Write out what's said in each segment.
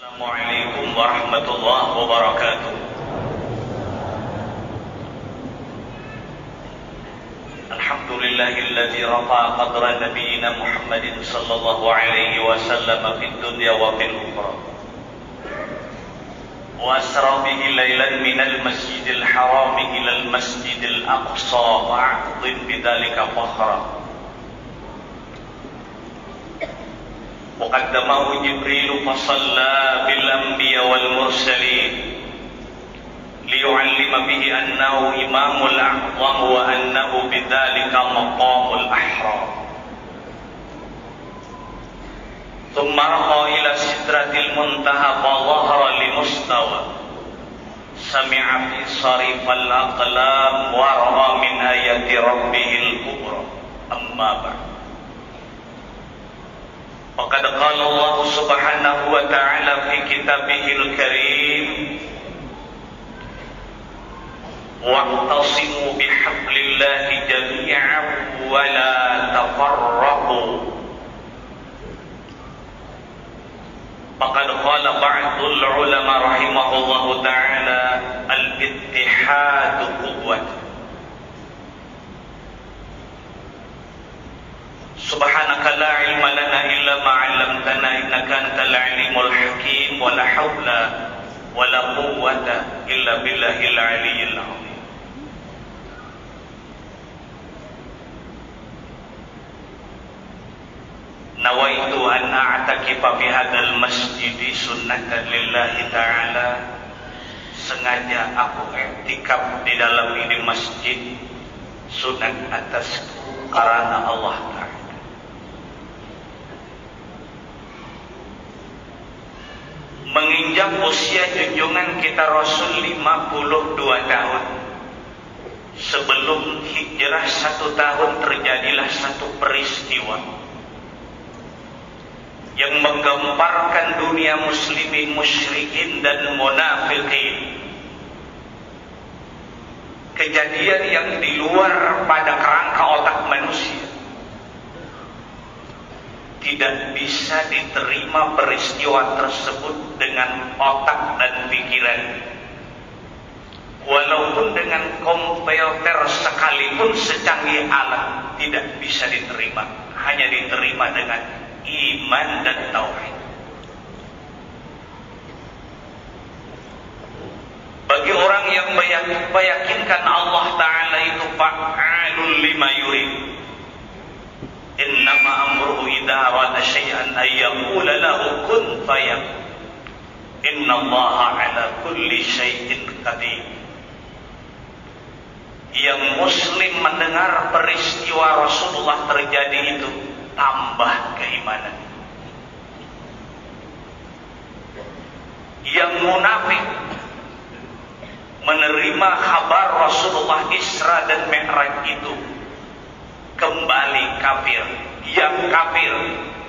Assalamualaikum warahmatullahi wabarakatuh. Alhamdulillahilladzi rafa'a qadra nabiyyina Muhammadin sallallahu alaihi wasallam fid dunya wa fil ukhra. Wa asra bihi lailan minal masjidil haram ilal masjidil aqsa fa'adhim bidzalika fakhra. وقدمه جبريل فصلى بالأنبياء والمرسلين ليعلم به أنه إمام الأعظم وأنه بذلك مقام الأحرار ثم رقى إلى سدرة المنتهى فظهر لمستوى سمع في صريف الأقلام ورأى من آيات ربه الكبرى أما بعد وقد قال الله سبحانه وتعالى في كتابه الكريم واعتصموا بحبل الله جميعا ولا تفرقوا وقد قال بعض العلماء رحمه الله تعالى الاتحاد قوة. Subhanaka la ilma lana illa ma 'allamtana innaka antal alimul hakim wa la haula wa la quwwata illa billahil aliyyil azim. Nawaitu an a'takifa fi hadzal masjid sunnatan lillahi ta'ala. Sengaja aku i'tikaf di dalam ini masjid sunat atasku karena Allah Ta'ala. Menginjak usia junjungan kita Rasul 52 tahun. Sebelum hijrah 1 tahun terjadilah satu peristiwa yang menggemparkan dunia muslimin, musyrikin dan munafikin. Kejadian yang di luar pada kerangka otak manusia. Tidak bisa diterima peristiwa tersebut dengan otak dan pikiran. Walaupun dengan komputer sekalipun secanggih alat tidak bisa diterima. Hanya diterima dengan iman dan tauhid. Bagi orang yang meyakinkan Allah Ta'ala itu fa'alul lima yurid. Innama amruhu idza arada syai'an ay yaqula lahu kun fayakun. Innallaha 'ala kulli syai'in qadir. Yang muslim mendengar peristiwa Rasulullah terjadi itu tambah keimanan. Yang munafik menerima kabar Rasulullah Isra dan Mi'raj itu kembali kafir. Yang kafir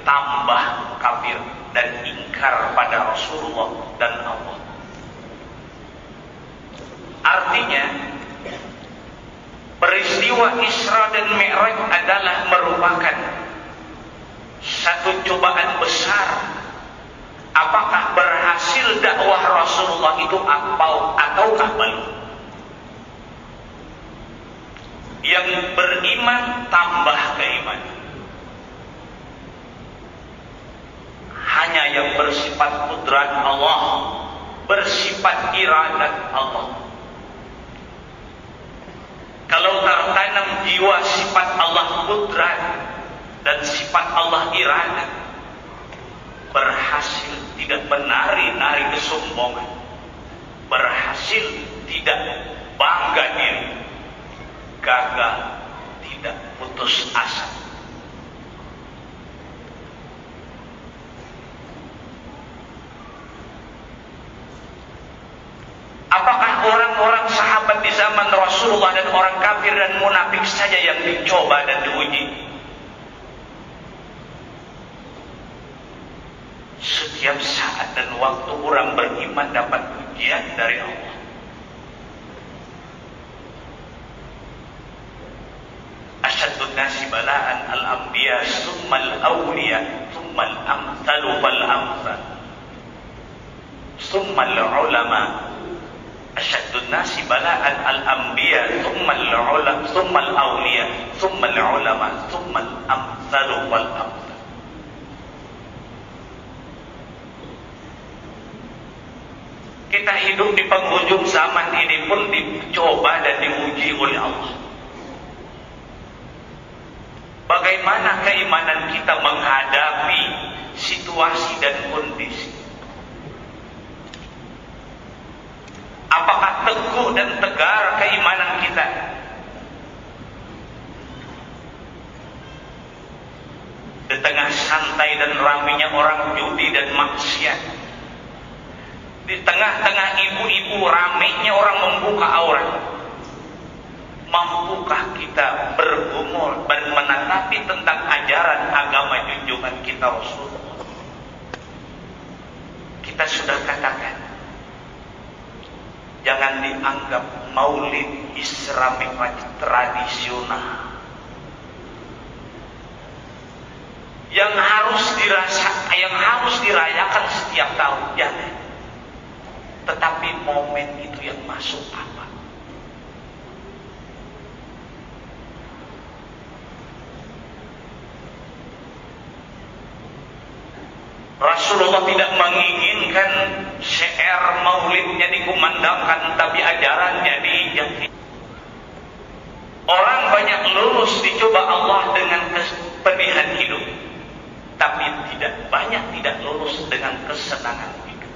tambah kafir dan ingkar pada Rasulullah dan Allah. Artinya peristiwa Isra dan Mi'raj adalah merupakan satu cobaan besar. Apakah berhasil dakwah Rasulullah itu ataukah belum? Yang beriman tambah keimanan. Hanya yang bersifat kudrat Allah, bersifat iradat Allah. Kalau tertanam jiwa sifat Allah kudrat dan sifat Allah iradat, berhasil tidak menari-nari kesombongan, berhasil tidak bangga diri, gagal tidak putus asa. Apakah orang-orang sahabat di zaman Rasulullah dan orang kafir dan munafik saja yang dicoba dan diuji? Setiap saat dan waktu orang beriman dapat ujian dari Allah. Asyadun nasi balaan al-anbiya summal awliya summal amtalu fal amsal. thumma al-ulama. Asyaddun nasi bala'an al-anbiya, thumma al-ulama, thumma al-awliya, thumma al-ulama, thumma al-amthalu wal-amthal. Kita hidup di penghujung zaman ini pun dicoba dan diuji oleh Allah. Bagaimana keimanan kita menghadapi situasi dan kondisi? Apakah teguh dan tegar keimanan kita? Di tengah santai dan ramainya orang judi dan maksiat, di tengah-tengah ibu-ibu ramainya orang membuka aurat, mampukah kita bergumul dan menanggapi tentang ajaran agama junjungan kita Rasulullah? Kita sudah katakan, jangan dianggap maulid Islami tradisional yang harus dirayakan setiap tahun, jangan. Tetapi momen itu yang masuk apa? Rasulullah tidak menginginkan syair maulidnya dikumandangkan, tapi ajarannya diijaki. Orang banyak lulus dicoba Allah dengan kepedihan hidup, tapi tidak lulus dengan kesenangan hidup.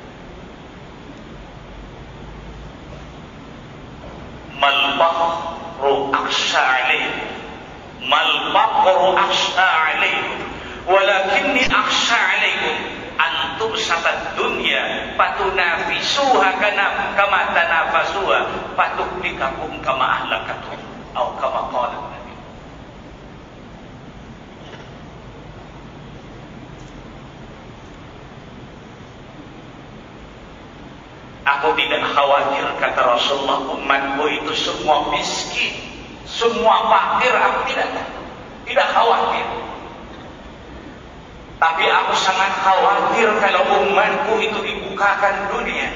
Mal baqru akhsha alayhi, mal baqru akhsha alayhi, walakinni akhsha alaikum antum sabat dunya fatunafisuha kama tanafasuha fatuhlikakum kama ahlakatum atau kama qala Nabi. Aku tidak khawatir, kata Rasulullah, umatku itu semua miskin, semua fakir. Aku tidak khawatir. Tapi aku sangat khawatir kalau umatku itu dibukakan dunia.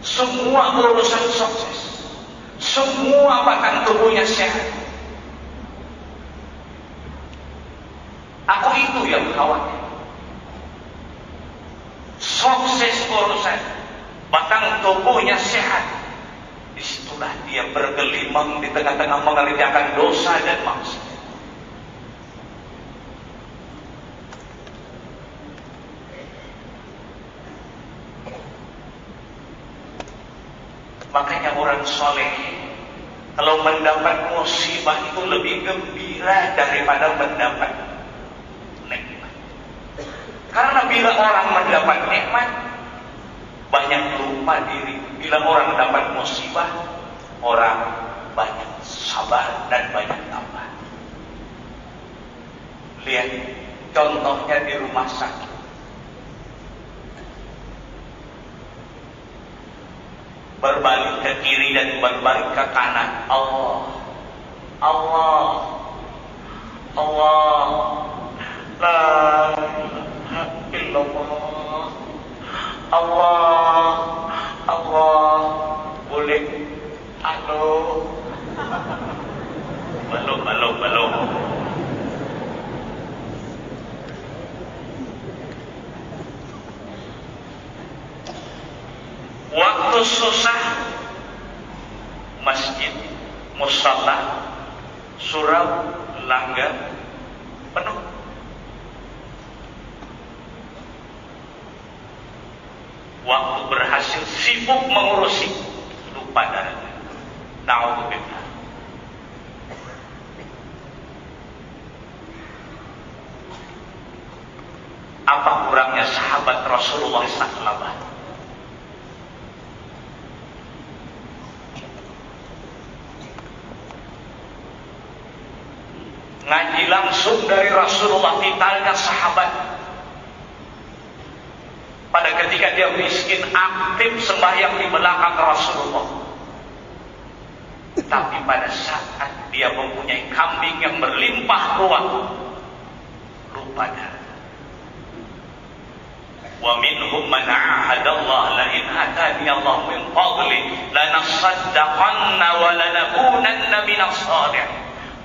Semua urusan sukses, semua batang tubuhnya sehat. Aku itu yang khawatir. Sukses urusan, batang tubuhnya sehat. Disitulah dia bergelimang di tengah-tengah mengerjakan dosa dan maksiat. Makanya orang soleh kalau mendapat musibah itu lebih gembira daripada mendapat nikmat. Karena bila orang mendapat nikmat, banyak lupa diri. Bila orang dapat musibah, orang banyak sabar dan banyak tambah. Lihat contohnya di rumah sakit. Berbalik ke kiri dan berbalik ke kanan. Allah, Allah, Allah, la ilaha illallah, Allah, Allah. Boleh? Halo, belum. Waktu susah, masjid, musalla, surau, langgar penuh. Waktu berhasil sibuk mengurusi, lupa dari na'udzubillah. Apa kurangnya sahabat Rasulullah SAW? Ngaji langsung dari Rasulullah, vitalnya sahabat. Pada ketika dia miskin, aktif sembahyang di belakang Rasulullah. Tapi pada saat dia mempunyai kambing yang berlimpah ruah, lupa darah. Wa minhum man 'ahada Allah la in atani Allah min fadli lanasaddaqanna wa lanakunanna minas shalihin.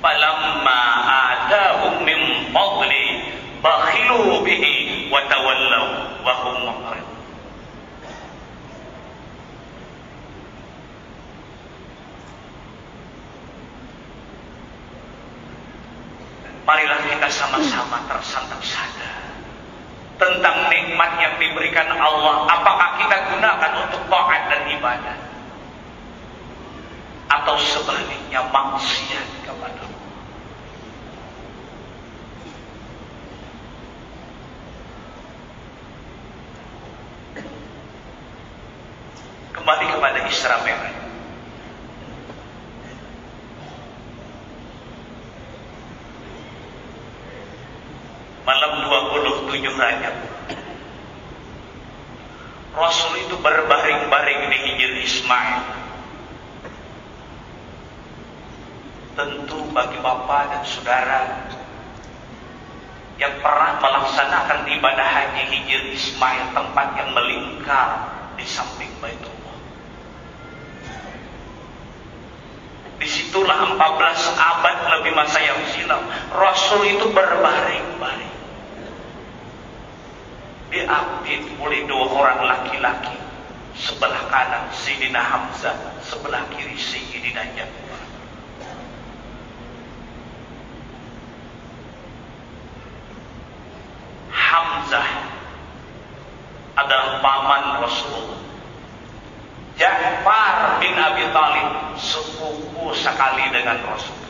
Falamma atahum min fadli bakhilu bihi wa tawallaw wa hum mu'ridun. Marilah kita sama-sama tersantap sadar tentang nikmat yang diberikan Allah. Apakah kita gunakan untuk taat dan ibadah, atau sebaliknya maksiat kepada Allah? Kembali kepada Isra Mi'raj. Malam 27 Rajab, Rasul itu berbaring-baring di Hijr Ismail. Tentu bagi bapak dan saudara yang pernah melaksanakan ibadah haji Hijr Ismail, tempat yang melingkar di samping Baitullah, disitulah 14 abad lebih masa yang silam Rasul itu berbaring-baring, diapit oleh 2 orang laki-laki, sebelah kanan Sayyidina Hamzah, sebelah kiri Sayyidina Ja'far. Hamzah adalah paman Rasulullah. Ja'far bin Abi Thalib sepupu sekali dengan Rasul.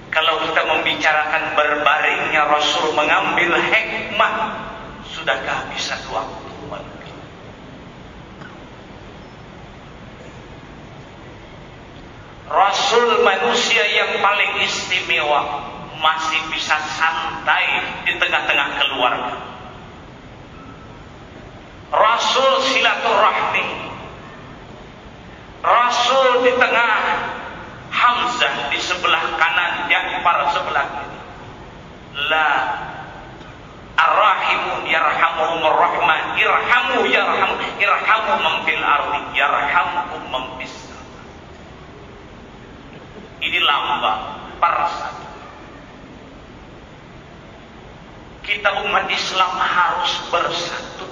Kalau kita membicarakan berbaringnya Rasul mengambil hikmah, sudah kehabisan waktu. Rasul manusia yang paling istimewa, masih bisa santai di tengah-tengah keluarga. Rasul silaturahmi. Rasul di tengah, Hamzah di sebelah kanan, Ja'far sebelah kiri. La arrahimun yarhamuhumur rahman, irhamu irhamu man fil ardi yarhamkum man fis sama. Ini lambang persatu. Kita umat Islam harus bersatu.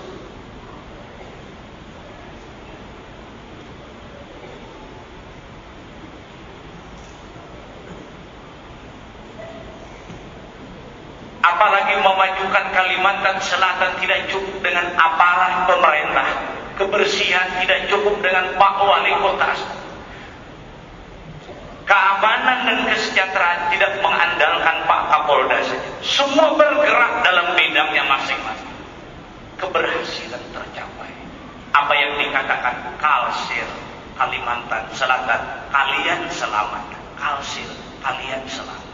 Apalagi memajukan Kalimantan Selatan tidak cukup dengan aparat pemerintah, kebersihan tidak cukup dengan Pak Wali Kota, keamanan dan kesejahteraan tidak mengandalkan Pak Kapolda saja. Semua bergerak dalam bidangnya masing-masing. Keberhasilan tercapai. Apa yang dikatakan Kalsel Kalimantan Selatan, kalian selamat. Kalsel, kalian selamat.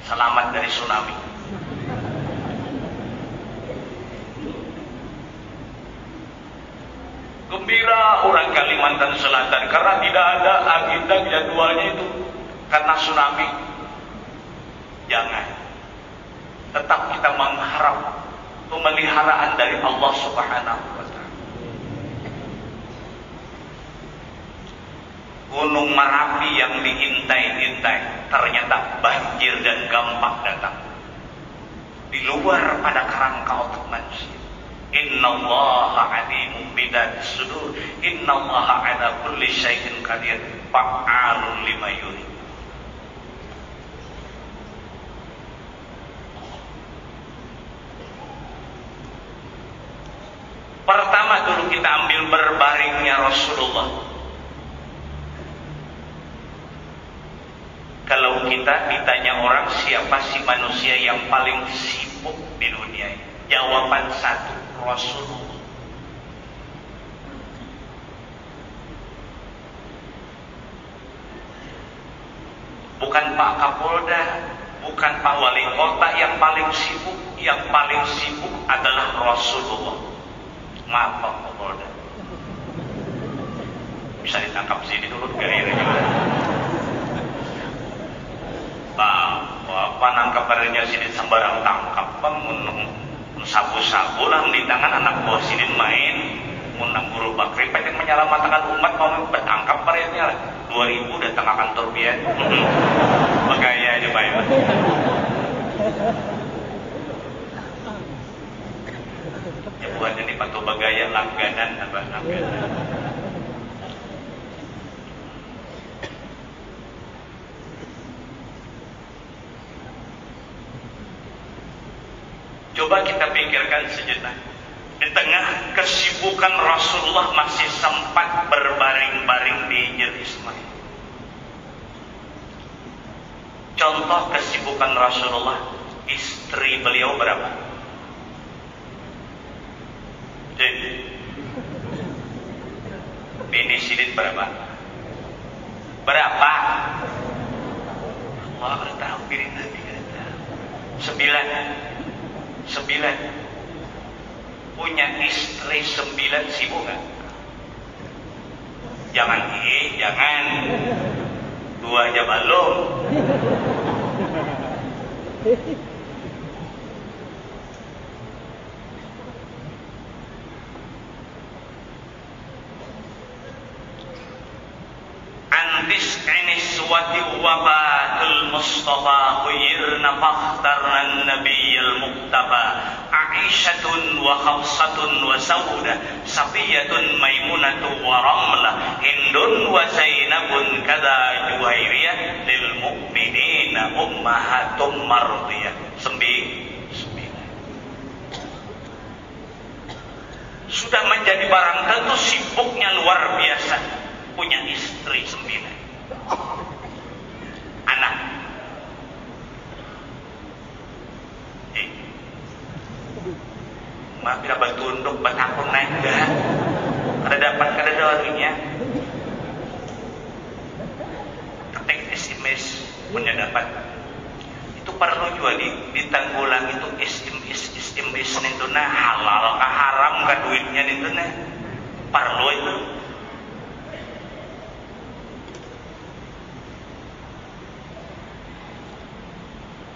Selamat dari tsunami. Gembira orang Kalimantan Selatan karena tidak ada agenda jadwalnya itu karena tsunami. Jangan. Tetap kita mengharap pemeliharaan dari Allah Subhanahu wa Ta'ala. Gunung Merapi yang diintai-intai ternyata banjir dan gampang datang. Di luar pada kerangka otak manusia. Innallaha alimun bidzats sudur, innallaha ala kulli syai'in qadir, fa'alun lima yurid. Pertama dulu kita ambil berbaringnya Rasulullah. Kalau kita ditanya orang siapa sih manusia yang paling sibuk di dunia ini, jawaban satu, Rasulullah. Bukan Pak Kapolda, bukan Pak Wali Kota yang paling sibuk. Yang paling sibuk adalah Rasulullah. Maaf Pak Kapolda, bisa ditangkap sini dulu kira-kira juga. Pak apa nangkap karirnya Sidin sembarang tangkap mun sabu-sabu lah di tangan anak buah Sidin main mun guru Bakri pengen menyelamatkan umat mau bertangkap karirnya lah 2000 datang ke kantor biar bagaya aja baik ya buatnya di patu bagaya langganan apa langganan. Coba kita pikirkan sejenak. Di tengah kesibukan Rasulullah masih sempat berbaring-baring di Hijr Ismail. Contoh kesibukan Rasulullah, istri beliau berapa? Bini Sidin berapa? Berapa? Allah tahu bini Nabi kata. 9 punya istri 9 sibuk gak? Jangan jangan 2 aja belum. Antis iniswati wabatul Mustafa khuyirna fakhtarna nabiyil muqtaba Aisyatun wa Khawsatun wa Saudah Safiyatun Maimunatu wa Ramlah Hindun wa Zainabun kada Juhairiyah lil mu'minina ummahatum mardiyah. 9 sudah menjadi barang tentu sibuknya luar biasa, punya istri 9 anak. Mak bila bertunduk bertakun naik dah. Kada dapat kada darinya. Ketik SMS punya dapat. Itu perlu juga ditanggulang itu istim itu nah halal kah haram kah duitnya itu nah perlu itu.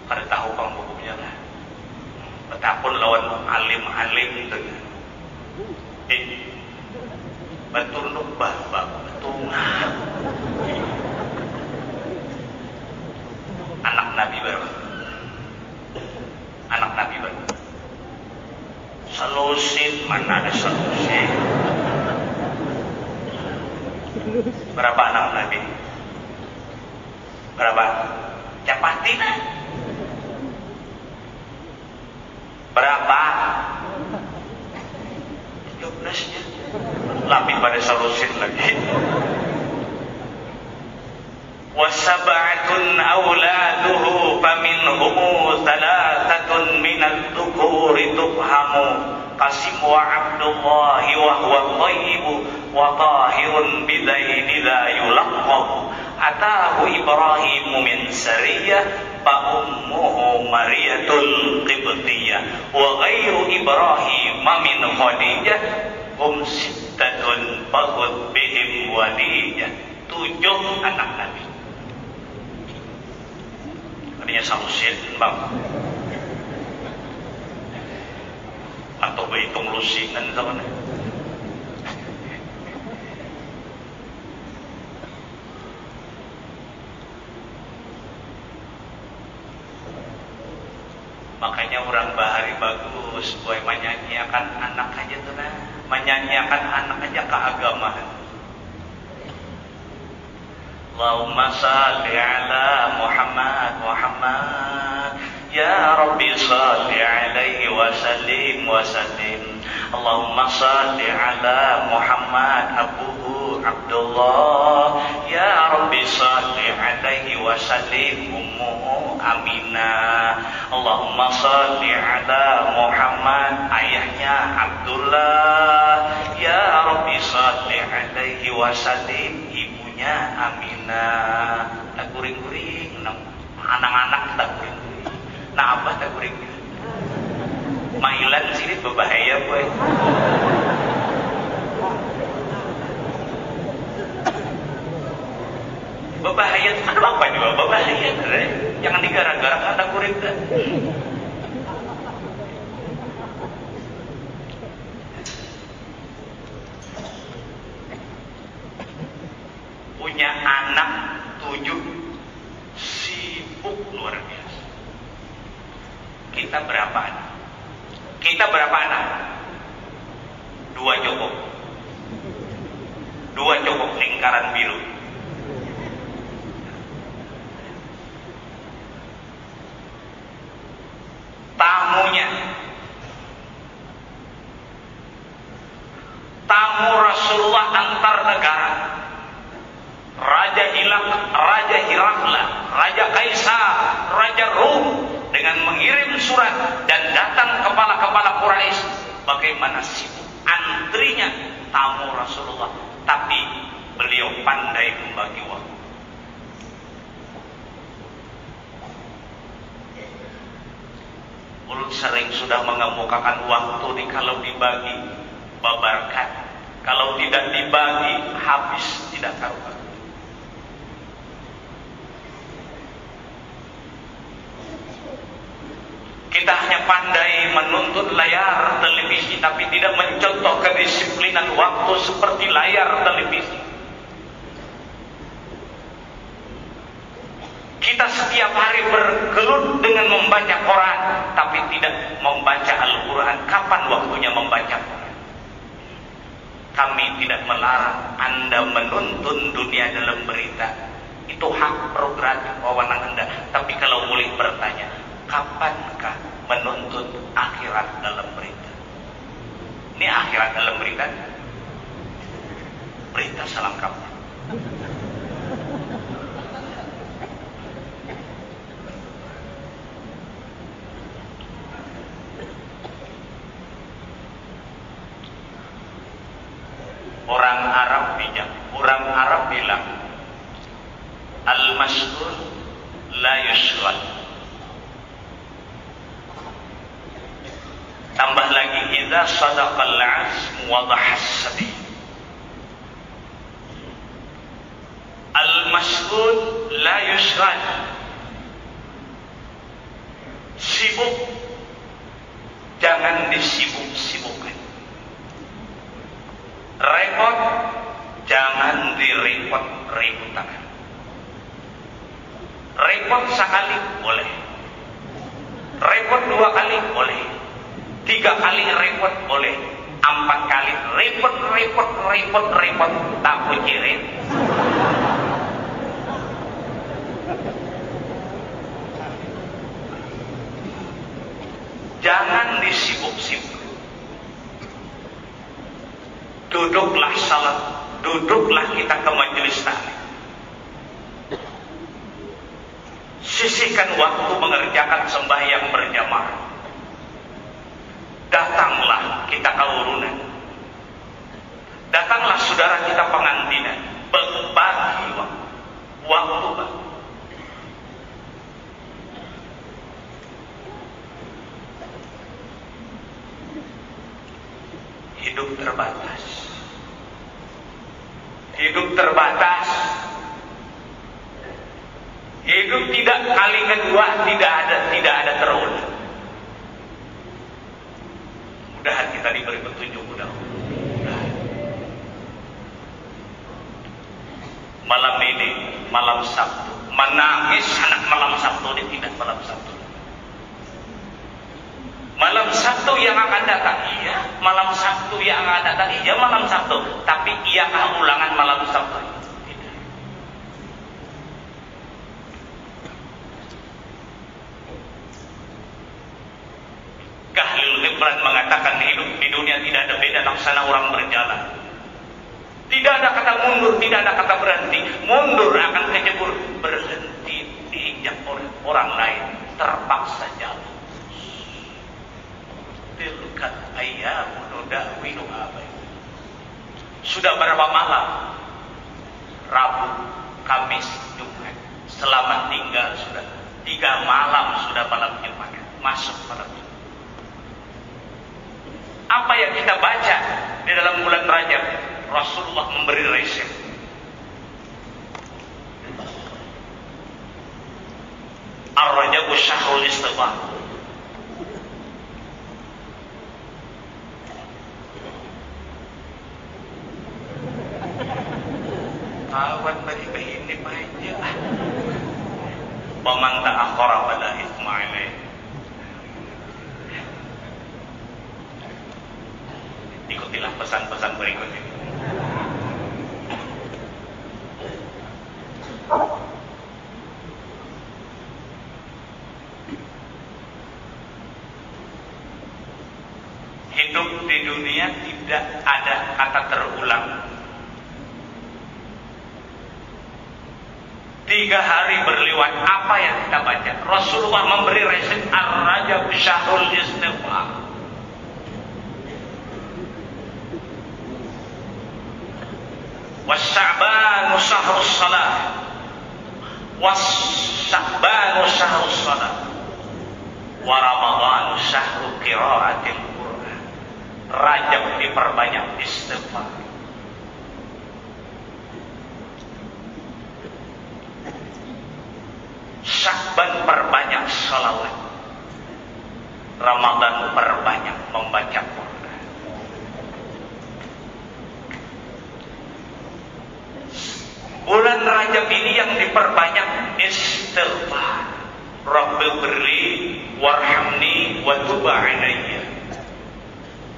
Kada tahu kang bukunya lah. Betapun lawan alim-alim itu. Bertunduk bah betungah. Anak Nabi berapa? Anak Nabi berapa? Selusin, mana ada selusin? Berapa anak Nabi? Berapa? Capati lah. Berapa? 13 nya. Lebih pada selusin lagi. Wasab'atun awladuhu faminhumu thalathatun minal dhukuri tubhamu Qasim wa Abdullah wa huwa thayyibu wa tahirun bidaini la yulaqqabu Atahu Ibrahimu min sariyah fa ummuhu Mariyatul Qibtiyah wa ghairu Ibrahim min Khadijah sittatun faqud bihim waliyah. 7 anak Nabi. Adanya salusin bang atau berhitung lusingan sama nih. Makanya orang bahari bagus boy menyanyiakan anak aja tuh nah, menyanyiakan anak aja keagamaan. Allahumma salli ala Muhammad ya Rabbi salli alaihi wa sallim Allahumma salli ala Muhammad abuhu Abdullah ya Rabbi salli alaihi wa sallim ummuhu Aminah Allahumma salli ala Muhammad ayahnya Abdullah ya Rabbi salli alaihi wa sallim Aminah. Tak guring-guring anak-anak tak guring-guring nah abah tak guring-guring mailan sini berbahaya boy. Berbahaya itu kan apa juga berbahaya jangan digara-gara ada guring luar biasa. Kita berapa anak? Kita berapa anak? 2 cukup. 2 cukup lingkaran biru. Tamunya, tamu Rasulullah antar negara, Raja Hirakla, Raja Kaisar, Raja Rum, dengan mengirim surat dan datang kepala-kepala Quraisy. Bagaimana sibuk antrinya tamu Rasulullah, tapi beliau pandai membagi waktu. Ulun sering sudah mengemukakan waktu ini kalau dibagi babarkan, kalau tidak dibagi habis tidak karuan. Kita hanya pandai menuntut layar televisi, tapi tidak mencontoh kedisiplinan waktu seperti layar televisi. Kita setiap hari bergelut dengan membaca Quran, tapi tidak membaca Al-Quran. Kapan waktunya membaca Quran? Kami tidak melarang Anda menuntun dunia dalam berita. Itu hak prerogatif wewenang Anda. Tapi kalau boleh bertanya, kapankah menuntut akhirat dalam berita? Ini akhirat dalam berita. Berita selengkapnya. Orang Arab bilang, al-mas'ul la yushghal. Tambah lagi, idza sadaqal 'azm wa dhahas sabi. Al-mas'ul la yushghal. Sibuk jangan disibuk-sibukkan. Repot jangan direpot-repotkan. Repot sekali boleh, repot 2 kali boleh, 3 kali repot boleh, 4 kali repot tak kucirin. Jangan disibuk-sibuk. Duduklah salat, duduklah kita ke majelis taklim. Sisihkan waktu mengerjakan sembahyang berjamaah. Datanglah kita ke urunan. Datanglah saudara kita pengantinan. Berbagi waktu. Hidup terbatas. Hidup terbatas. Hidup tidak kali kedua, tidak ada terulang. Mudah-mudahan kita diberi petunjuk, mudah-mudahan. Malam ini, malam Sabtu, menangis anak malam Sabtu ini tidak malam Sabtu. Malam Sabtu yang akan datang, iya. Malam Sabtu yang akan datang, iya malam Sabtu. Tapi iyakah ulangan malam Sabtu? Tidak. Khalil Gibran mengatakan hidup di dunia tidak ada beda laksana orang berjalan. Tidak ada kata mundur, tidak ada kata berhenti. Mundur akan kejebur, berhenti diinjak oleh orang lain, terpaksa jalan. Tilkat ayyamun nudawiluha bainahum. Sudah berapa malam? Rabu, Kamis, Jumat. Selamat tinggal sudah 3 malam sudah malam Jumat. Masuk malam Jumat. Apa yang kita baca di dalam bulan Rajab? Rasulullah memberi resep. Ar-Rajabu syahrul istighfar. Kawan bagi ini banyak. man ta'akhkhara fala itsma alaih. Ikutilah pesan-pesan berikut ini. Hidup di dunia tidak ada kata terulang. 3 hari berlewat, apa yang kita baca? Rasulullah memberi resep Ar-Rajab syahrul istighfar. Was-Sya'ban syahrus salat. Was-Sya'ban syahrus salat. Wa Ramadan syahru qiraatil Qur'an. Rajab diperbanyak istighfar. Sya'ban perbanyak salawat. Ramadan perbanyak membaca Quran. Bulan Rajab ini yang diperbanyak istighfar. Rabbighfirli warhamni wa tub alayya.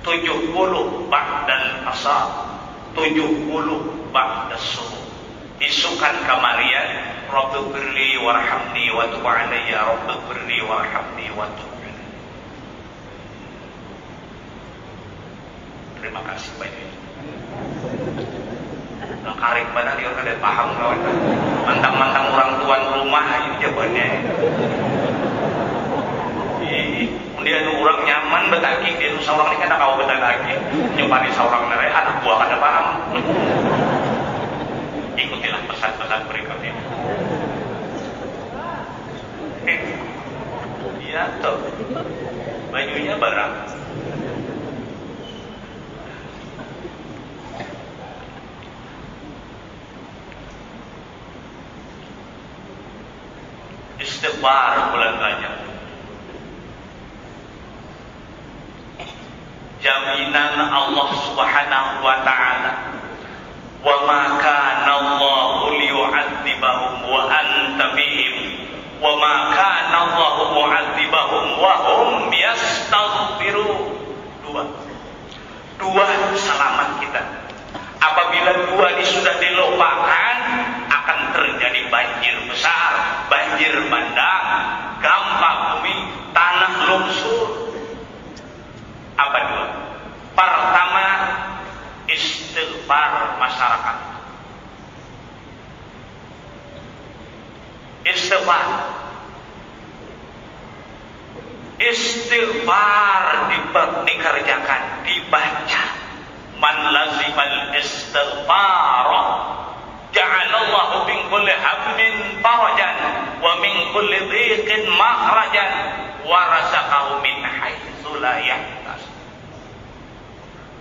70 ba'dal asar, 70 ba'das subuh. Isukan kamarian, Rabbighfirli warhamni wa tub alayya, Rabbighfirli warhamni wa tub alayya. Terima kasih banyak. Nah, karik mana dia udah paham kawan. Mantang-mantang orang tuan rumah ini jawabannya. Dia orang nyaman betaki, dia seorang ini kan kau betaki. Nyumpani seorang nerai anak buah kada paham. Ikutilah pesan-pesan berikut ini. Iya tuh, bajunya barang. Istighfar bulan Rajab. Jaminan Allah Subhanahu wa ta'ala. Wa ma kana Allahu liyu'adzibahum wa anta bihim wa ma kana Allahu mu'adzibahum wa hum yastaghfirun. Dua selamat kita. Apabila dua ini sudah dilupakan, akan terjadi banjir besar, banjir bandang, gempa bumi, tanah longsor. Apa dua? Pertama, istighfar masyarakat. Istighfar dikerjakan, dibaca. Man lazimal istighfar ja'alallahu min kulli hammin farajan wa min kulli dhiqin makhrajan wa razaqahu min haitsu la yahtasib.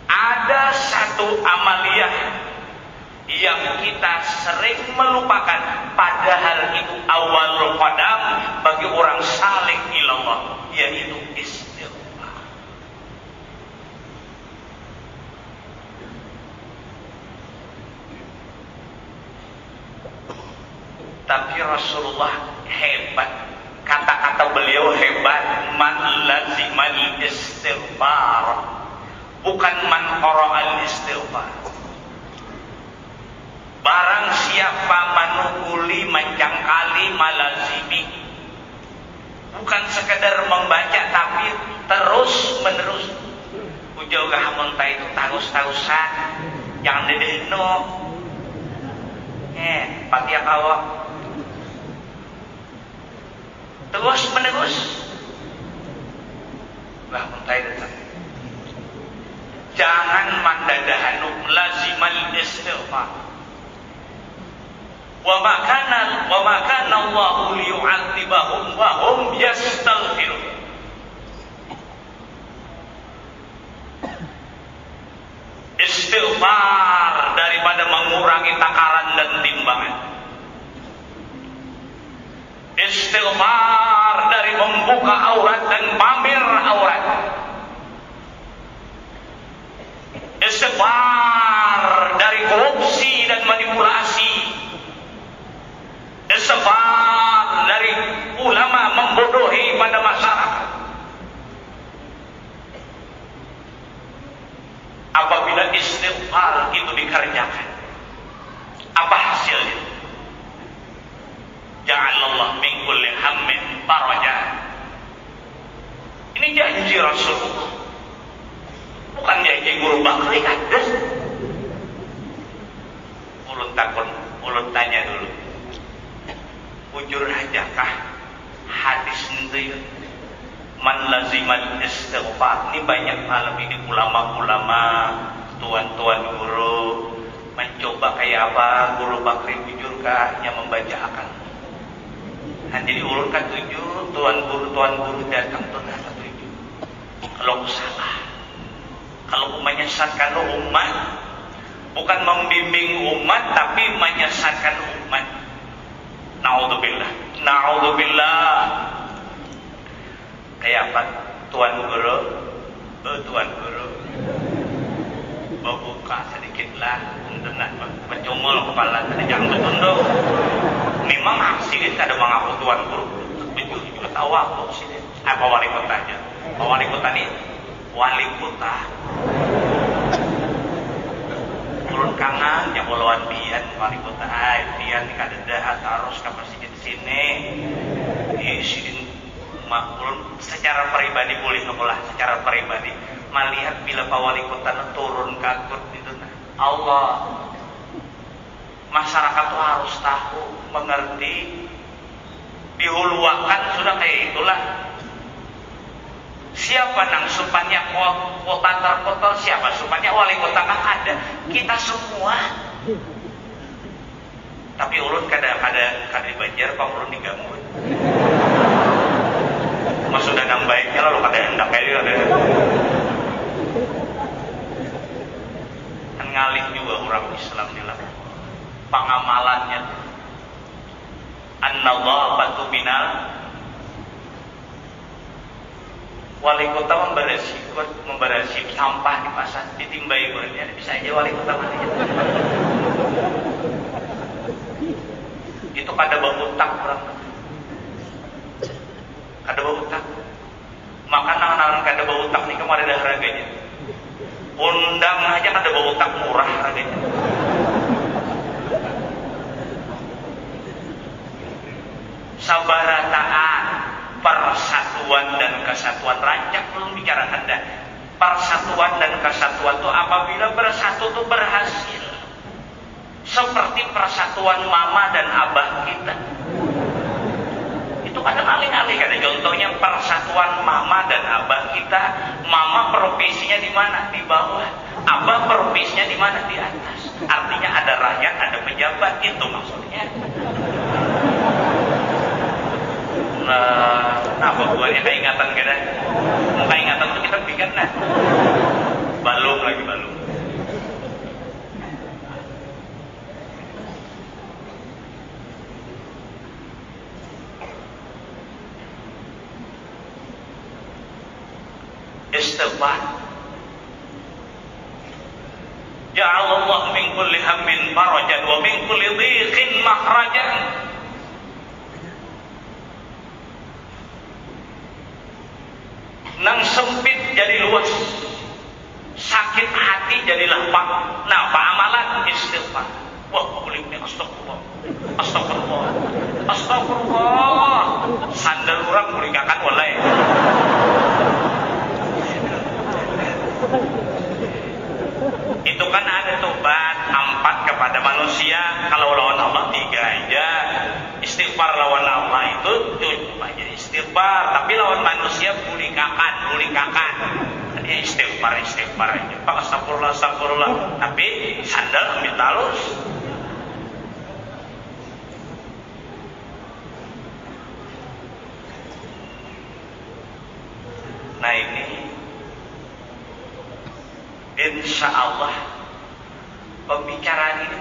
Ada satu amaliyah yang kita sering melupakan, padahal itu awal qadam bagi orang saleh ilallah, yaitu istighfar. Tapi Rasulullah hebat, kata-kata beliau hebat. Man lazimal istighfar, bukan man qara'al istighfar. Barang siapa manukuli manjangkali malazimi, bukan sekedar membaca tapi terus menerus. Ujau gahamunta itu taus-tausan yang dedehno pakai kawak terus menerus. Gahamunta itu jangan mandadahanu lazimal istighfar. Wa ma kana Allahu liyu'adzibahum wa hum yastaghfirun. Istighfar daripada mengurangi takaran dan timbangan. Istighfar dari membuka aurat dan pamer aurat. Istighfar dari korupsi dan manipulasi. Istighfar dari janji Rasulullah. Bukan janji guru bakri kades. Ulun tanya dulu. Ujur ajakah hadis itu? Man lazimal istighfar. Ini banyak malam ini ulama-ulama, tuan-tuan guru mencoba kayak apa guru bakri ujurkah yang membacakan. Nah, jadi ulun kan tujuh, tuan guru datang tuh kata tujuh. Kalau salah, kalau menyesatkan umat, bukan membimbing umat, tapi menyesatkan umat. Naudzubillah, naudzubillah. Kayak apa, tuan guru? Tuan guru, buka sedikitlah, tenang, mencungul kepala, tadi jangan bertunduk. Memang aksi ini ada mengaku tuan guru, juga tahu aku sih. Apa wali kotanya? Pak wali kota ini wali kota. Turun kangen yang pulauan Bian wali kota. Bian ini kada dah harus kapasitas di sini. Di sini maklum secara pribadi boleh ngebelah secara pribadi. Melihat bila Pak wali kota turun kakut itu, Allah. Masyarakat tuh harus tahu, mengerti, dihuluakan sudah kayak itulah. Siapa nang supannya kota terkotor? Siapa supannya wali kota? Kan ada kita semua. Tapi ulun kada Banjar, Pak ulun diganggu. Mas sudah nang baiknya lalu kada hendak kayak ada. Kan ngalih juga orang Islam di lah. Pengamalannya an-nadhafatu minal wali kota memberesi sampah di pasar ditimbai gorengnya bisa aja wali kota mana itu kada bautak orang kada bautak maka nang kada bautak nih kemarin ada harganya undang aja kada bautak murah harganya. Sabarataan persatuan dan kesatuan rancak belum bicarakan dah. Persatuan dan kesatuan itu apabila bersatu itu berhasil. Seperti persatuan mama dan abah kita. Itu kadang alih-alih ada contohnya persatuan mama dan abah kita. Mama provinsinya di mana? Di bawah. Abah provinsinya di mana? Di atas. Artinya ada rakyat, ada pejabat, itu maksudnya. Apa buahnya keingatan kita? Mau keingatan itu kita bikin nah. Balung lagi balung. Istighfar. Ja'alallahu min kulli hammin farajan wa min kulli dhiqin makhrajan. Nang sempit jadi luas, sakit hati jadi lapang. Nah, pak amalan istighfar. Wah, kulitnya astagfirullah, astagfirullah, astagfirullah. Sandal orang kulikakan walai. Itu kan ada tobat 4 kepada manusia. Kalau lawan Allah 3 aja. Istighfar lawan Allah itu cuma aja istighfar. Tapi lawan manusia bulikakan. Dia istighfar aja. Pak astagfirullah. Tapi sandal ambil talus. Nah ini insya Allah pembicaraan ini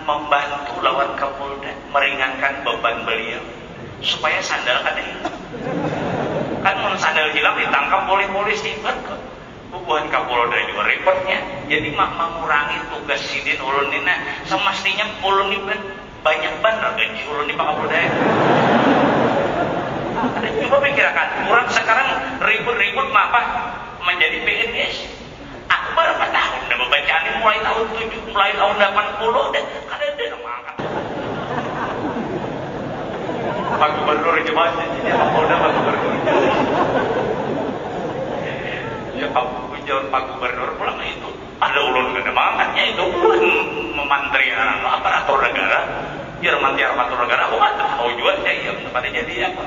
membantu lawan Kapolda meringankan beban beliau supaya sandal kada hilang. Kan mun sandal hilang ditangkap oleh polisi ribet kok. Bukan Kapolda juga repotnya. Jadi mengurangi tugas sidin ulun ini. Semestinya ulun ini banyak benar gaji ulun ini Pak Kapolda. Coba pikirkan, orang sekarang ribut-ribut apa menjadi PNS. Aku berapa tahun udah membaca ini mulai tahun 7, mulai tahun 80 deh. Kan ada nama angkat. Pak Gubernur coba jadi Pak Polda Pak Gubernur. Pak Gubernur pulang itu ada ulun gede mangkatnya itu pun memantri aparatur negara. Ya mantri aparatur negara aku kan tahu juga saya yang tempatnya jadi apa.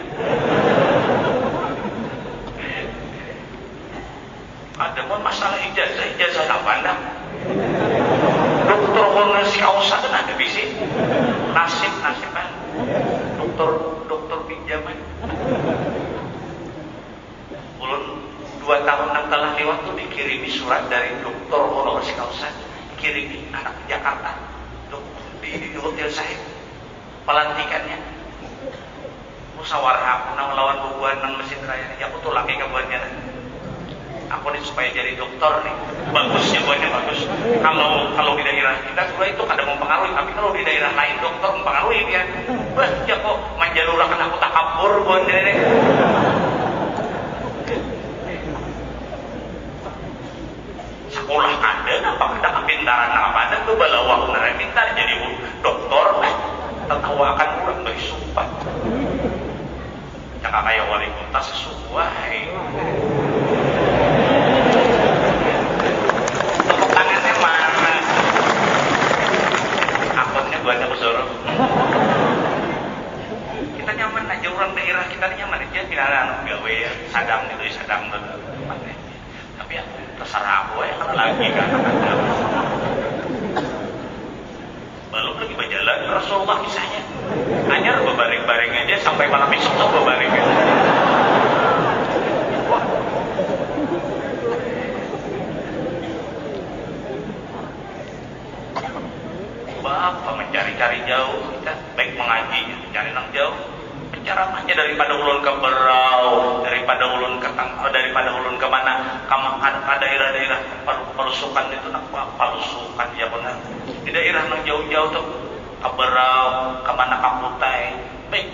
Ada pun masalah ijazah apa anda? Dokter honoris causa kan ada di sini. Nasib kan. Dokter pinjaman. Ulun 2 tahun yang telah lewat tuh dikirimi surat dari dokter honoris causa, kirimi anak Jakarta, di hotel saya, pelantikannya. Musyawarah aku nang lawan bubuhan nang Mesin Raya, ya aku tuh laki kabarnya. Aku nih supaya jadi dokter nih, bagusnya buahnya bagus. Kalau di daerah kita juga itu kadang mempengaruhi, tapi kalau di daerah lain dokter mempengaruhi dia. Wah, ya kok manjalurakan aku tak kabur buahnya deh. Sekolah ada, apa kita kepintaran apa ada tuh balawak beneran pintar jadi dokter, tertawakan orang dari sumpah. Cakap kayak wali kota sesuai. Tepuk tangannya mana? Akunnya gua ada bersorong. Kita nyaman aja orang daerah kita nyaman aja pinaran gawe ya sadang gitu sadang tuh. Tapi ya terserah aku ya kan lagi kan. Belum lagi berjalan Rasulullah kisahnya. Anyar bebaring-baring aja sampai malam besok tuh bebaring aja. Wah. Bapak mencari-cari jauh kita baik mengaji mencari nang jauh. Ceramahnya daripada ulun ke Berau, daripada ulun ke mana, ke daerah-daerah pelusukan itu nak pelusukan ya benar. Di daerah nang jauh-jauh tuh ke Berau, ke mana ke Kutai, baik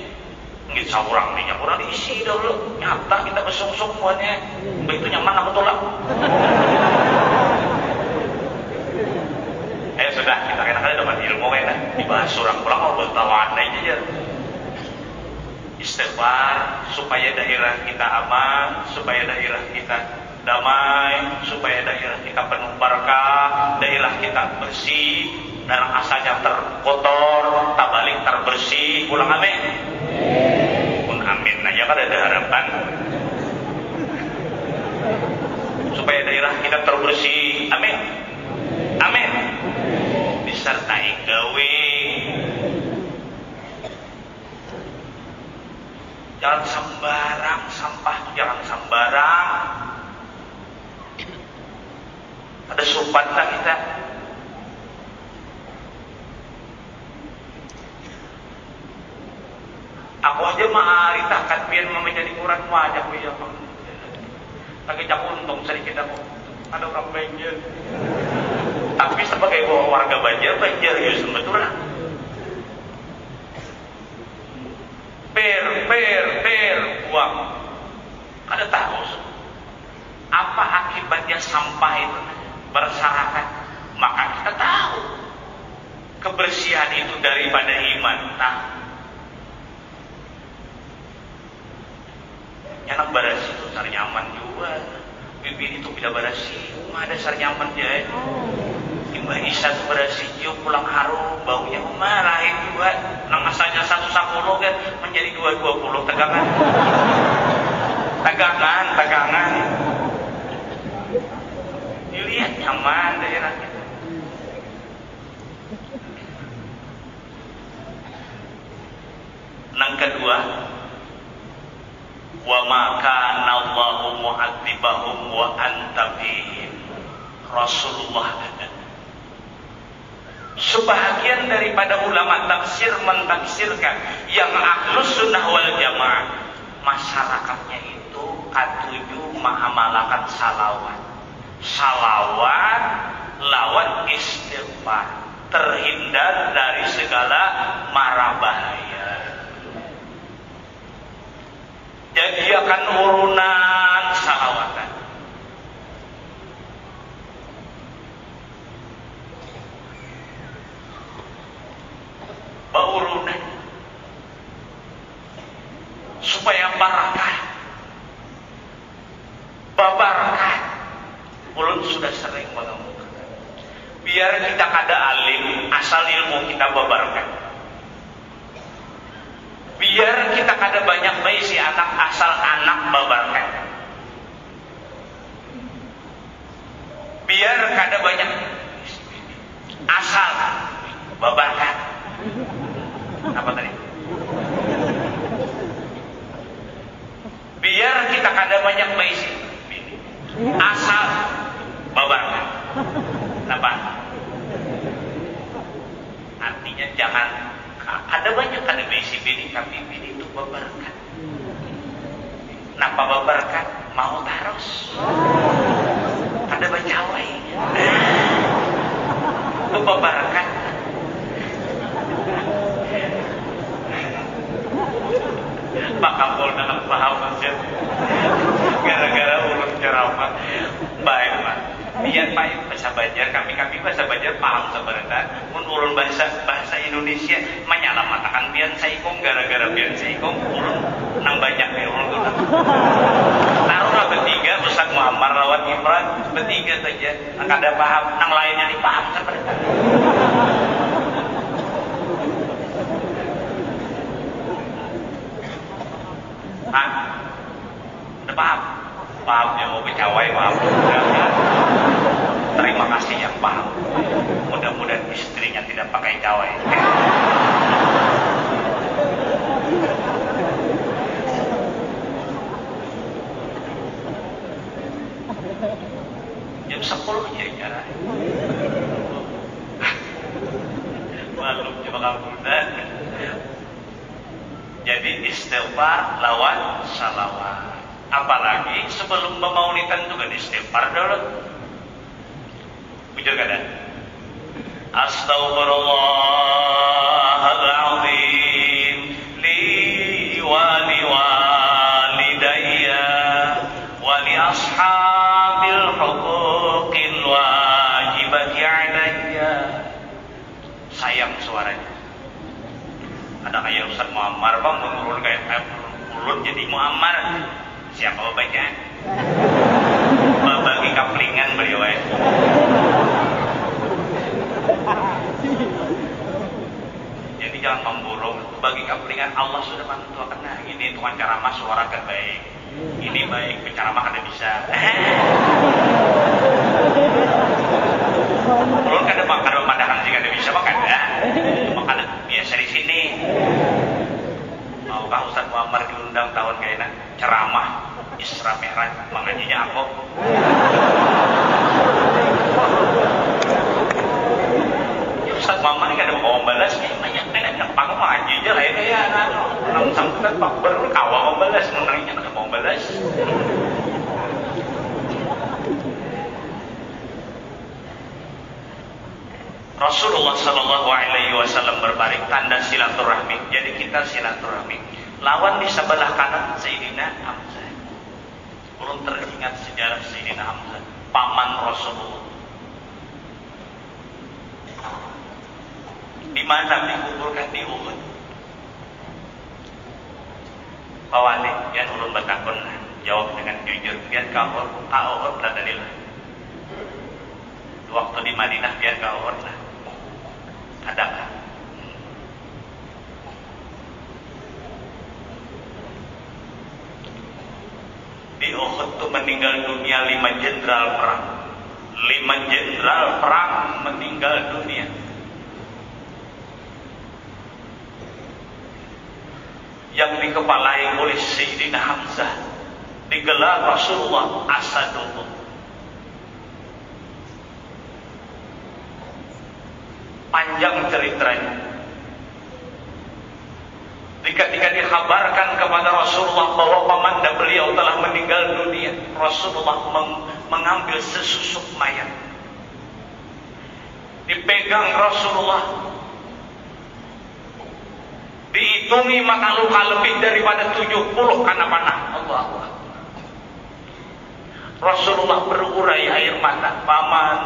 nggak saurang nih, kurang diisi dulu, nyata kita besung-sung buatnya, begitu nyaman aku tolak. Sudah kita kena dapat ilmu kan, dibahas orang pulang mau bertawan aja. Istighfar supaya daerah kita aman, supaya daerah kita damai, supaya daerah kita penuh berkah, daerah kita bersih, dan asalnya terkotor, tak balik terbersih. Ulang amin. Pun amin aja kan ada harapan. Supaya daerah kita terbersih. Amin. Amin. Disertai gawe. Jangan sembarang sampah, jangan sembarang. Ada sopan lah kita. Aku aja mah ritakan biar menjadi kurang wajah ya Pak. Lagi jak untung sedikit aku. Ada orang Banjar. Tapi sebagai warga Banjar ya sebetulnya. Per uang. Ada tahu apa akibatnya sampah itu berserakan? Maka kita tahu kebersihan itu daripada iman. Nah, yang barasi itu sar nyaman juga. Bibir itu tidak barasi, ada sar nyaman dia. Mbak Isa tuh berhasil cium pulang harum, baunya lain juga. Nang asalnya 110 kan menjadi 220 tegangan. Tegangan. Dilihat nyaman daerahnya. Nang kedua, wa ma kana Allahu mu'adzibahum wa anta fihim. Rasulullah ada. Sebahagian daripada ulama tafsir mentafsirkan yang ahlus sunnah wal jamaah masyarakatnya itu katuju mengamalkan salawat lawan istighfar, terhindar dari segala mara bahaya. Jadi akan urunan salawatan. Baurunan supaya barakah, babarakah, Ulun sudah sering mengemukakan, biar kita kada alim, asal ilmu kita babarkan. Biar kita kada banyak bayi si anak, asal anak babarkan. Biar kada banyak asal babarkan. Apa tadi? Biar kita kada banyak bayi si asal babarkan. Kenapa? Artinya jangan ada banyak kada bayi bini, tapi bini itu babarkan. Kenapa babarkan? Mau taros. Kada bacawai. Itu babarkan. Pak Kapol dalam paham aja. Gara-gara urut ceramah. Baik Pak. Biar Pak bahasa Banjar, kami bahasa Banjar paham sebenarnya. Mun ulun bahasa Indonesia menyalamatakan bian saikong, gara-gara bian saikong ulun nang banyak nih ulun tuh. Taruhlah bertiga Ustaz Muhammad lawan Imran, bertiga saja. Nang kada paham, nang lainnya nih paham sebenarnya. Hah? Udah paham? Paham ya, mau bicawai paham. Terima kasih yang paham. Mudah-mudahan istrinya tidak pakai cawai. Jam 10 ya cara. Malum coba kamu. Jadi istighfar lawan salawat. Apalagi sebelum memaulidan juga istighfar dulu. Bujur kada? Astaghfirullahaladzim li wa li walidayya wa li ashabil huquqil wajibati alayya. Sayang suaranya. Ada kayak Ustaz Muammar bang, menurun kayak ulun jadi Muammar. Siapa baca? Bagi kaplingan beliau ya. Jadi jangan memburuk. Bagi kaplingan Allah sudah bantu kena. Ini tuan cara masyarakat baik. Ini baik, bicara mah kada bisa. Ulun kada pemandangan sih kada bisa mah kada. Makanya biasa di sini. Maukah Ustaz Muhammad diundang tahun kayaknya ceramah Isra Mi'raj mengajinya aku. Ya Ustaz Muhammad ini kada mau balas nih banyak banyak panggung mengajinya lah ya. Nang sambutan Pak baru kawa mau balas, menangnya kada mau balas. Rasulullah Sallallahu Alaihi Wasallam berbaring tanda silaturahmi. Jadi kita silaturahmi. Lawan di sebelah kanan Sayyidina Hamzah. Belum teringat sejarah Sayyidina Hamzah, paman Rasulullah. Di mana dikuburkan di Uhud? Bawali, yang ulun bertakun jawab dengan jujur. Biar kau Uhud lah dalil. Waktu di Madinah biar kau Uhud lah. Adakah? Di Uhud itu meninggal dunia 5 jenderal perang. 5 jenderal perang meninggal dunia. Yang dikepalai oleh Sayyidina Hamzah, digelar Rasulullah Asadullah. Panjang ceritanya. Ketika dikhabarkan kepada Rasulullah bahwa pamanda beliau telah meninggal dunia, Rasulullah mengambil sesusuk mayat. Dipegang Rasulullah. Dihitungi maka luka lebih daripada 70 karena panah. Allah. Rasulullah berurai air mata, paman.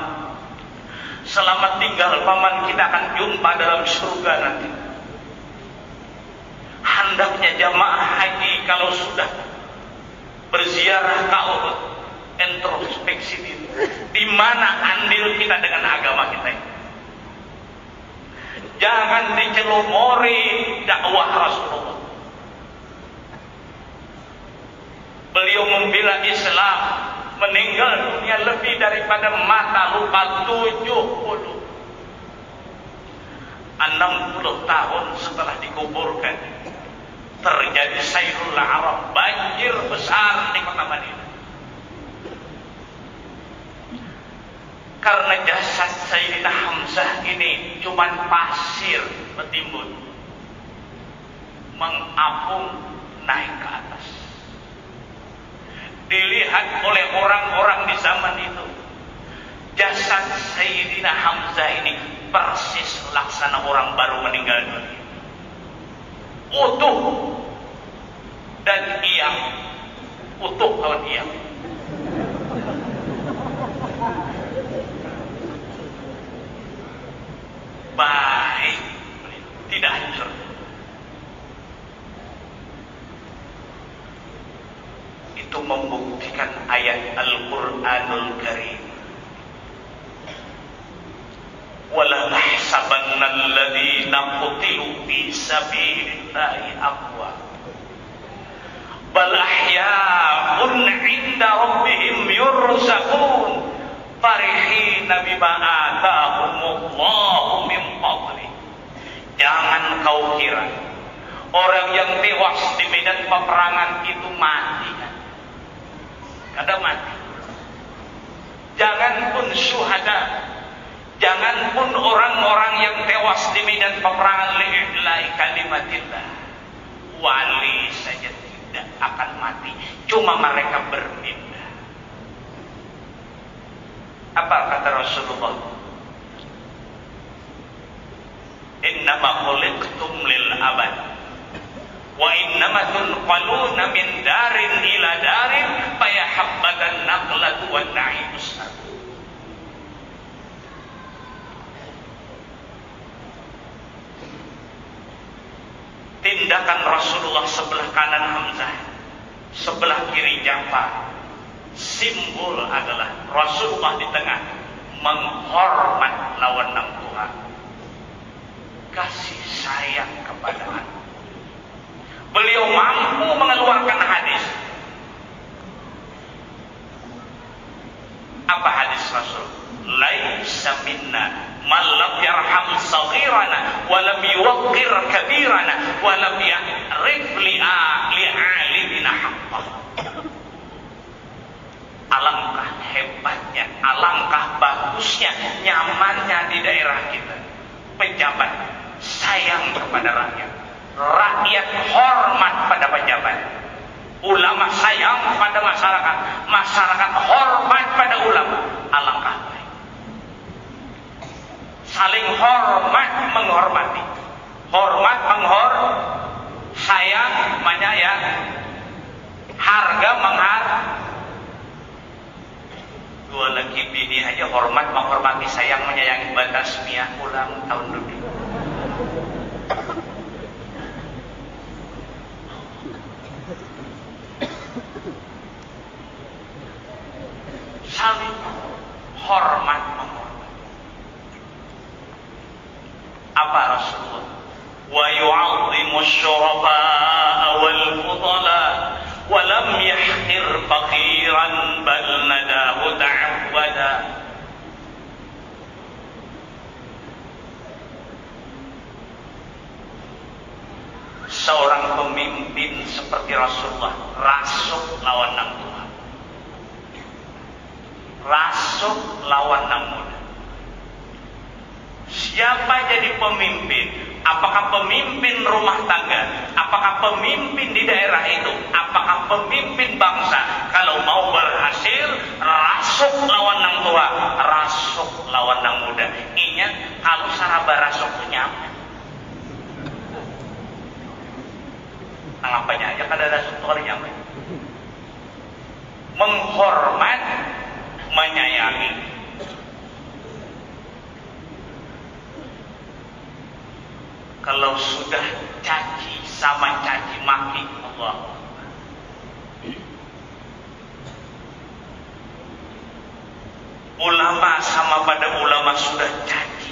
Selamat tinggal paman, kita akan jumpa dalam surga nanti. Hendaknya jamaah haji kalau sudah berziarah ke Uhud introspeksi diri. Di mana andil kita dengan agama kita ini? Jangan dicelomori dakwah Rasulullah. Beliau membela Islam, meninggal dunia lebih daripada mata luka 60 tahun setelah dikuburkan. Terjadi Sailul Arab, banjir besar di kota Madinah. Karena jasad Sayyidina Hamzah ini cuma pasir bertimbun, mengapung naik ke atas. Dilihat oleh orang-orang di zaman itu, jasad Sayyidina Hamzah ini persis laksana orang baru meninggal dunia, utuh dan iam, utuh lawan iam. Baik, tidak hancur. Itu membuktikan ayat Al-Quranul Karim. Wala tahsabanna alladhina qutilu fi sabilillahi amwat bal ahya'un 'inda rabbihim yurzaqun farihina bima atahumullahu min fadli. Jangan kau kira orang yang tewas di medan peperangan itu mati. Kada mati. Jangan pun syuhada, jangan pun orang-orang yang tewas di medan peperangan lillahi kalimatillah, wali saja tidak akan mati, cuma mereka berpindah. Apa kata Rasulullah? Innama khuliqtum lil abad wa innama tunqaluna min darin ila darin fayahabbadan naqlatu wa na'imus. Tindakan Rasulullah sebelah kanan Hamzah, sebelah kiri Ja'far, simbol adalah Rasulullah di tengah menghormat lawan nang Tuhan, kasih sayang kepada anak. Beliau mampu mengeluarkan hadis. Apa hadis Rasul? Laisa minna man lam yarham saghirana wa lam yuwaqqir kabirana wa lam ya'rif li'alimina haqqah. Alangkah hebatnya, alangkah bagusnya, nyamannya di daerah kita. Pejabat sayang kepada rakyat, rakyat hormat pada pejabat, ulama sayang pada masyarakat, masyarakat hormat pada ulama. Alangkah baik. Saling hormat menghormati, hormat sayang menyayang, harga menghargai. Dua lagi bini aja hormat menghormati, sayang menyayangi, batas miah ulang tahun dulu. Saling hormat menghormati. Apa Rasulullah? Wa yu'azzimu syurafa'a wal fudala wa lam yahqir faqiran bal nadahu ta'awwada. Seorang pemimpin seperti Rasulullah rasuk lawan nang Tuhan, rasuk lawan nang muda. Siapa jadi pemimpin? Apakah pemimpin rumah tangga? Apakah pemimpin di daerah itu? Apakah pemimpin bangsa? Kalau mau berhasil, rasuk lawan nang tua, rasuk lawan nang muda. Ingat, kalau saraba rasuk nyaman. Nang apanya aja kada rasuk tuh nyaman. Menghormat, menyayangi. Kalau sudah caci sama caci maki, Allah. Ulama sama pada ulama sudah caci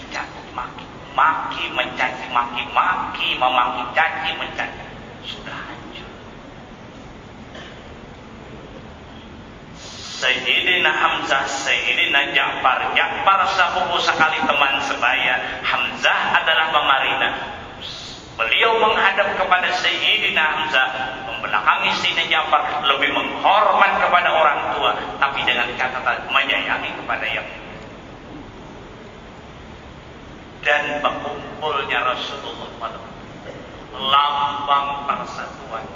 maki, mencaci maki, memaki, caci, mencaci. Sudah hancur. Sayyidina Hamzah, Sayyidina Ja'far sepupu sekali teman sebaya. Hamzah adalah pemarina. Beliau menghadap kepada Sayyidina Hamzah, membelakangi Sayyidina Ja'far, lebih menghormat kepada orang tua, tapi dengan catatan menyayangi kepada yang dan berkumpulnya Rasulullah pada lambang persatuan.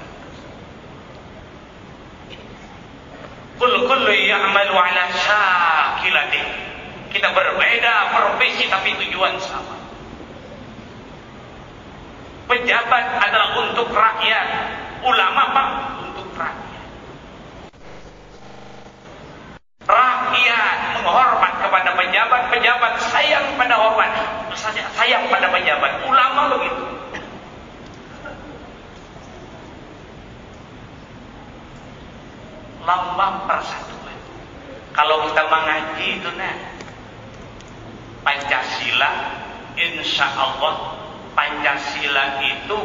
Kullu ya'malu ala syakilati. Kita berbeda profesi tapi tujuan sama. Pejabat adalah untuk rakyat, ulama Pak untuk rakyat. Rakyat menghormat kepada pejabat, pejabat sayang pada hormat, sayang pada pejabat. Ulama begitu. Lambang persatuan. Kalau kita mengaji itu Pancasila, insya Allah Pancasila itu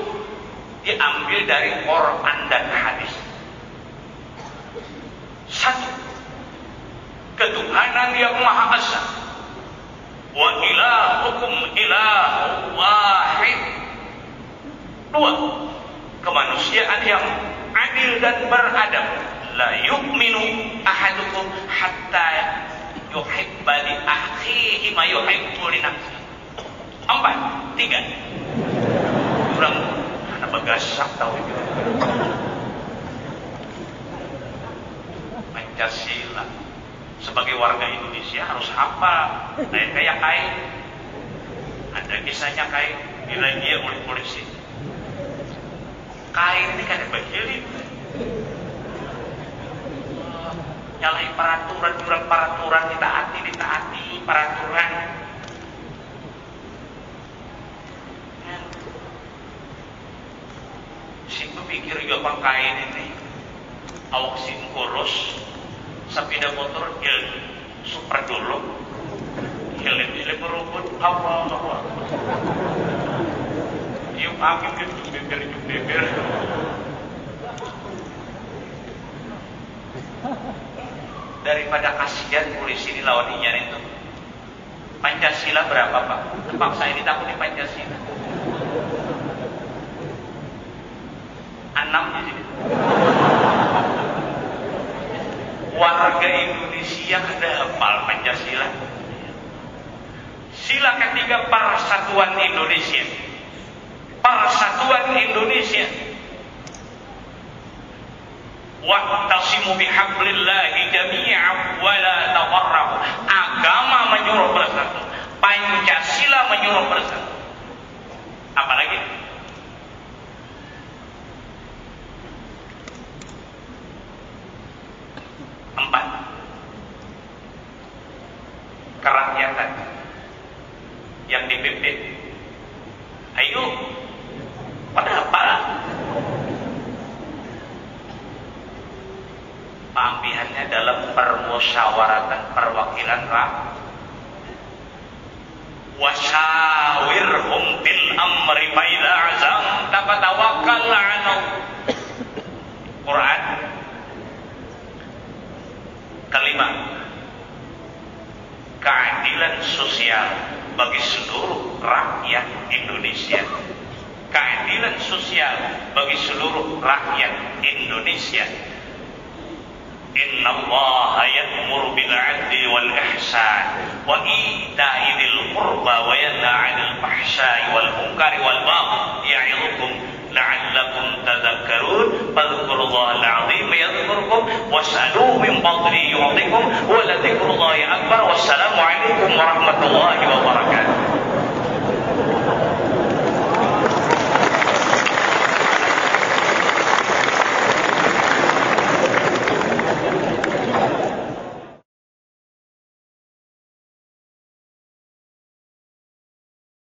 diambil dari Quran dan hadis. Satu, ketuhanan yang Maha Esa. Wa ilahukum ilahu wahid. Dua, kemanusiaan yang adil dan beradab. La yu'minu ahadukum hatta yuhibba li akhihi ma yuhibbu li nafsihi. Empat, tiga. Kurang anak bagasak tahu itu. Pancasila sebagai warga Indonesia harus hafal. Kayak kain. Ada kisahnya kain dilajia oleh polisi. Kain ini kan begini. Nyalahi peraturan, ditaati peraturan. Situ pikir juga kain ini awak sim kurus, sepeda motor super dulu, helm berubut, Allah. Yuk angin gitu bibir. Daripada kasihan polisi dilawan inyan itu. Pancasila berapa Pak? Tempat saya ditakut di Pancasila. 6 di sini. Warga Indonesia ada hafal Pancasila. Sila ketiga persatuan Indonesia. Persatuan Indonesia. Wa'tasimu bihablillahi jami'an wa la tafarraqu. Agama menyuruh bersatu, Pancasila menyuruh bersatu. Apalagi? Empat, kerakyatan yang dipimpin. Ayo, pada apa? Pampihannya dalam permusyawaratan perwakilan rakyat. Wasyawirhum fil amri fa idza azamta fatawakkal 'ala Quran. Kelima, keadilan sosial bagi seluruh rakyat Indonesia. Keadilan sosial bagi seluruh rakyat Indonesia. Inna Allah ya'muru bil 'adli wal ihsan wa ita'i dzil qurba wa yanha 'anil fahsya'i wal munkari wal baghi ya'idukum la'allakum tadhakkarun. Fadhkurullaha al-'azim yadhkurkum was'aluhu min fadlihi yu'tikum wa la dzikrullahi akbar. Wassalamu alaikum warahmatullahi wabarakatuh.